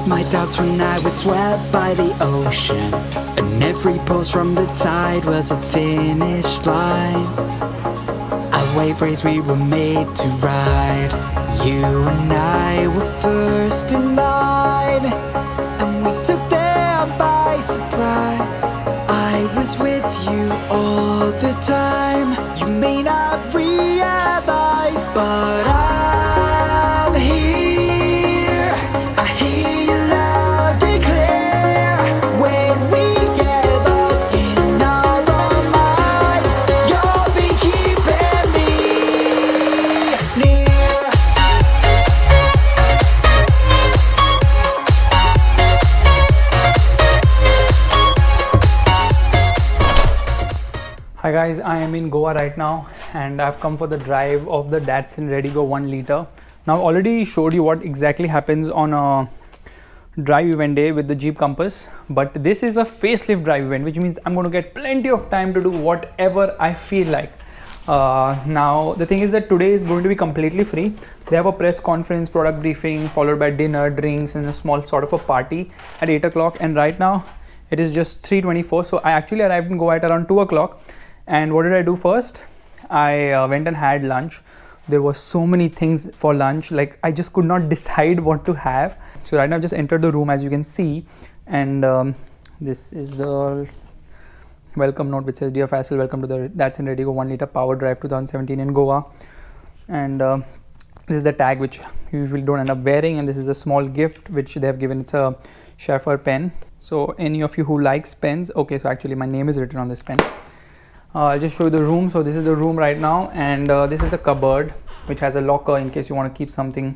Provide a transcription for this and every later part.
left my doubts when I was swept by the ocean, and every pulse from the tide was a finish line. A wave race we were made to ride. You and I were first in line, and we took them by surprise. I was with you all the time. You may not realize, but I'm here. I hear you loud and clear. When we get lost in our own minds, you'll be keeping me near. Hi guys, I am in Goa right now and I've come for the drive of the Datsun redi-GO 1 liter. Now I've already showed you what exactly happens on a drive event day with the Jeep Compass, but this is a facelift drive event, which means I'm going to get plenty of time to do whatever I feel like. Now the thing is that today is going to be completely free. They have a press conference, product briefing, followed by dinner, drinks, and a small sort of a party at 8 o'clock, and right now it is just 3:24, so I actually arrived in Goa at around 2 o'clock. And what did I do first? I went and had lunch. There were so many things for lunch, like I just could not decide what to have. So right now I've just entered the room, as you can see, and this is the welcome note which says, "Dear Faisal, welcome to the Datsun redi-GO 1 liter Power Drive 2017 in Goa." And this is the tag which you usually don't end up wearing, and this is a small gift which they have given. It's a Schaefer pen. So any of you who likes pens, okay, so actually my name is written on this pen. I'll just show you the room. So this is the room right now, and this is the cupboard which has a locker in case you want to keep something,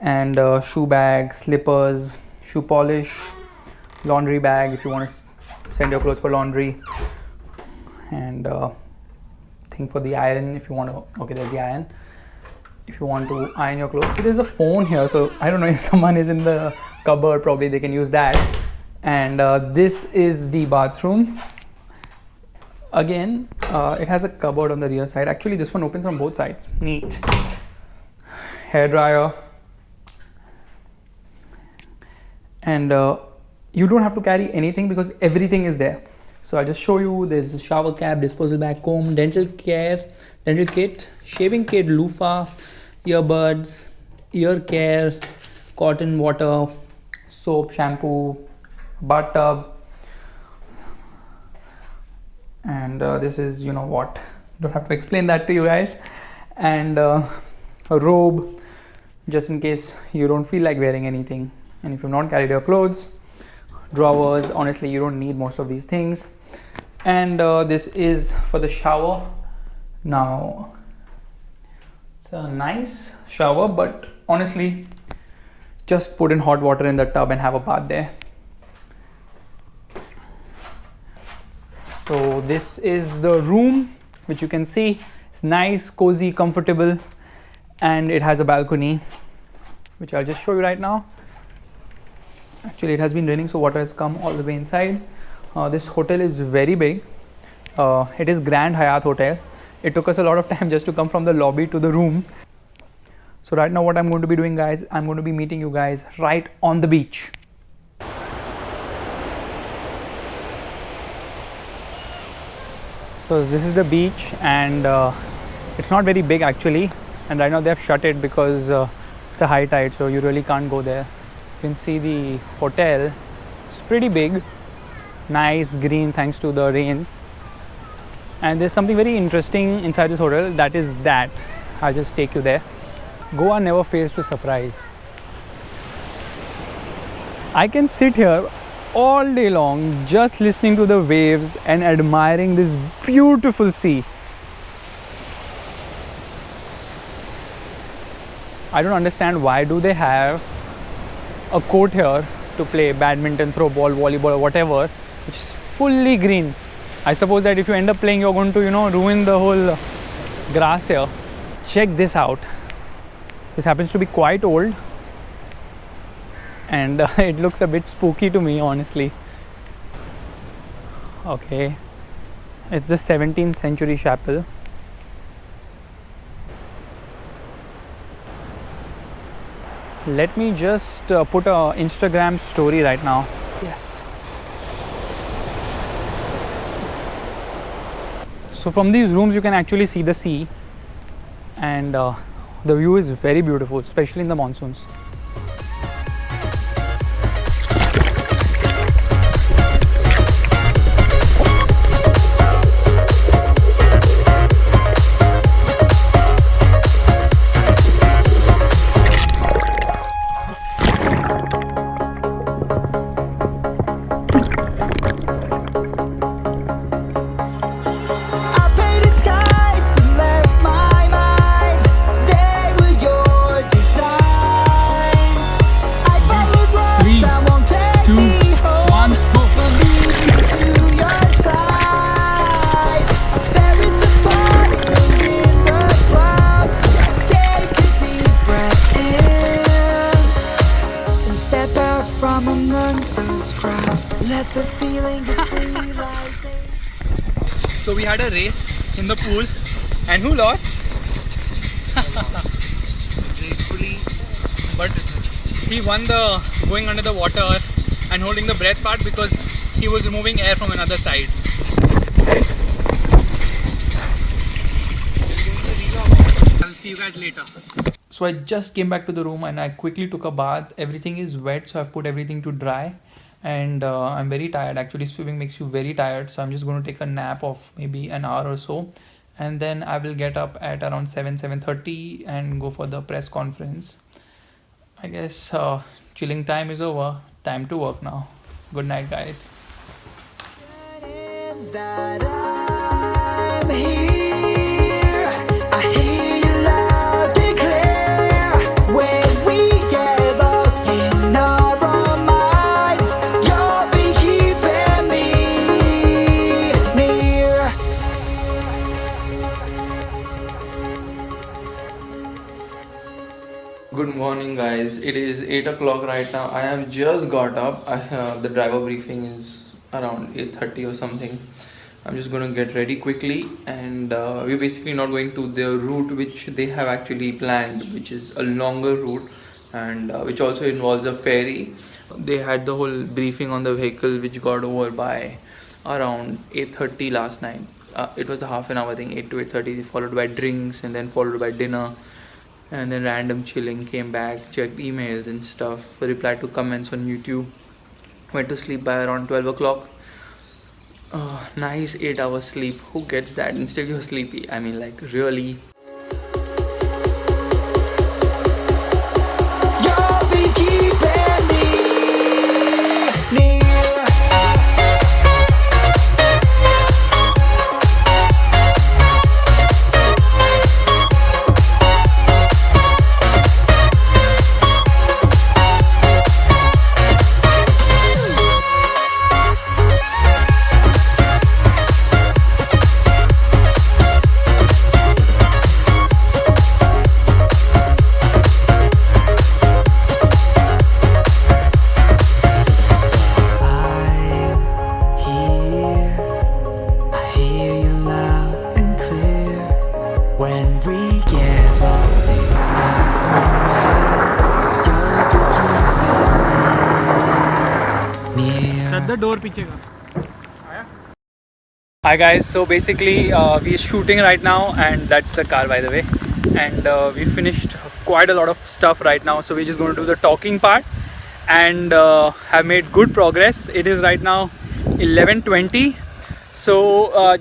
and shoe bag, slippers, shoe polish, laundry bag if you want to send your clothes for laundry, and thing for the iron if you want to, okay, there's the iron if you want to iron your clothes. So there's a phone here, so I don't know if someone is in the cupboard, probably they can use that. And this is the bathroom. Again, it has a cupboard on the rear side. Actually, this one opens on both sides. Neat. Hair dryer. And you don't have to carry anything because everything is there. So I'll just show you. There's a shower cap, disposable bag, comb, dental kit, shaving kit, loofah, earbuds, ear care, cotton water, soap, shampoo, bathtub. And this is, you know what, don't have to explain that to you guys. And a robe, just in case you don't feel like wearing anything, and if you've not carried your clothes. Drawers, honestly you don't need most of these things. And this is for the shower. Now it's a nice shower, but honestly just put in hot water in the tub and have a bath there. So this is the room, which you can see. It's nice, cozy, comfortable, and it has a balcony, which I'll just show you right now. Actually, it has been raining, so water has come all the way inside. This hotel is very big. It is Grand Hyatt hotel. It took us a lot of time just to come from the lobby to the room. So right now what I'm going to be doing, guys, I'm going to be meeting you guys right on the beach. So this is the beach, and it's not very big actually, and right now they have shut it because it's a high tide, so you really can't go there. You can see the hotel. It's pretty big, nice green thanks to the rains. And there's something very interesting inside this hotel. That is that. I'll just take you there. Goa never fails to surprise. I can sit here all day long just listening to the waves and admiring this beautiful sea. I don't understand why do they have a court here to play badminton, throw ball, volleyball or whatever, which is fully green. I suppose that if you end up playing, you're going to, you know, ruin the whole grass here. Check this out. This happens to be quite old, and it looks a bit spooky to me, honestly. Okay, it's the 17th century chapel. Let me just put a Instagram story right now. Yes. So from these rooms you can actually see the sea, and the view is very beautiful, especially in the monsoons. I painted skies that left my mind. They were your design. I followed roads that won't take me home. But lead me to your side. There is a fire in the clouds. Take a deep breath in and step out from among those crowds. Let the feeling of realizing. So we had a race in the pool, and who lost? Gracefully, but he won the going under the water and holding the breath part because he was removing air from another side. I'll see you guys later. So I just came back to the room and I quickly took a bath. Everything is wet, so I've put everything to dry. And I'm very tired. Actually, swimming makes you very tired, so I'm just going to take a nap of maybe an hour or so, and then I will get up at around 7:30 and go for the press conference. I guess chilling time is over. Time to work now. Good night, guys. That I'm here. I hear you loud and clear. When we get lost in our own minds, you'll be keeping me near. Good morning, guys. It is 8 o'clock right now. I have just got up. The driver briefing is around 8:30 or something. I'm just going to get ready quickly, and we're basically not going to the route which they have actually planned, which is a longer route, and which also involves a ferry. They had the whole briefing on the vehicle, which got over by around 8:30 last night. It was a half an hour thing, 8 to 8:30, followed by drinks and then followed by dinner, and then random chilling. Came back, checked emails and stuff, replied to comments on YouTube, went to sleep by around 12 o'clock. Nice 8 hours sleep. Who gets that? Instead you're sleepy. I mean, like, really. You'll be keeping me near. Hi guys, so basically we're shooting right now, and that's the car, by the way, and we finished quite a lot of stuff right now, so we're just going to do the talking part, and have made good progress. It is right now 11:20, so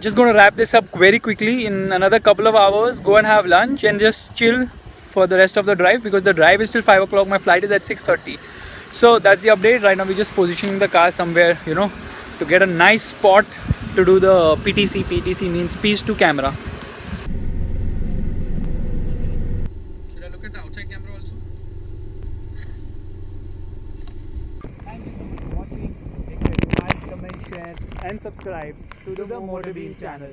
just going to wrap this up very quickly. In another couple of hours, go and have lunch and just chill for the rest of the drive, because the drive is till 5 o'clock. My flight is at 6:30. So that's the update. Right now we're just positioning the car somewhere, you know, to get a nice spot to do the PTC. PTC means piece to camera. Should I look at the outside camera also? Thank you so much for watching. Make sure to like, comment, share and subscribe to the Motorbeam channel.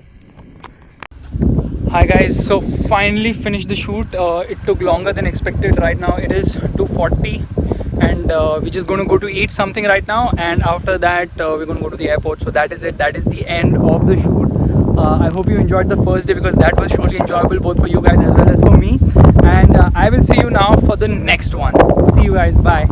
Hi guys, so finally finished the shoot. It took longer than expected. Right now it is 2:40 and we're just going to go to eat something right now, and after that we're going to go to the airport. So that is it. That is the end of the shoot. I hope you enjoyed the first day, because that was surely enjoyable both for you guys as well as for me. And I will see you now for the next one. See you guys. Bye.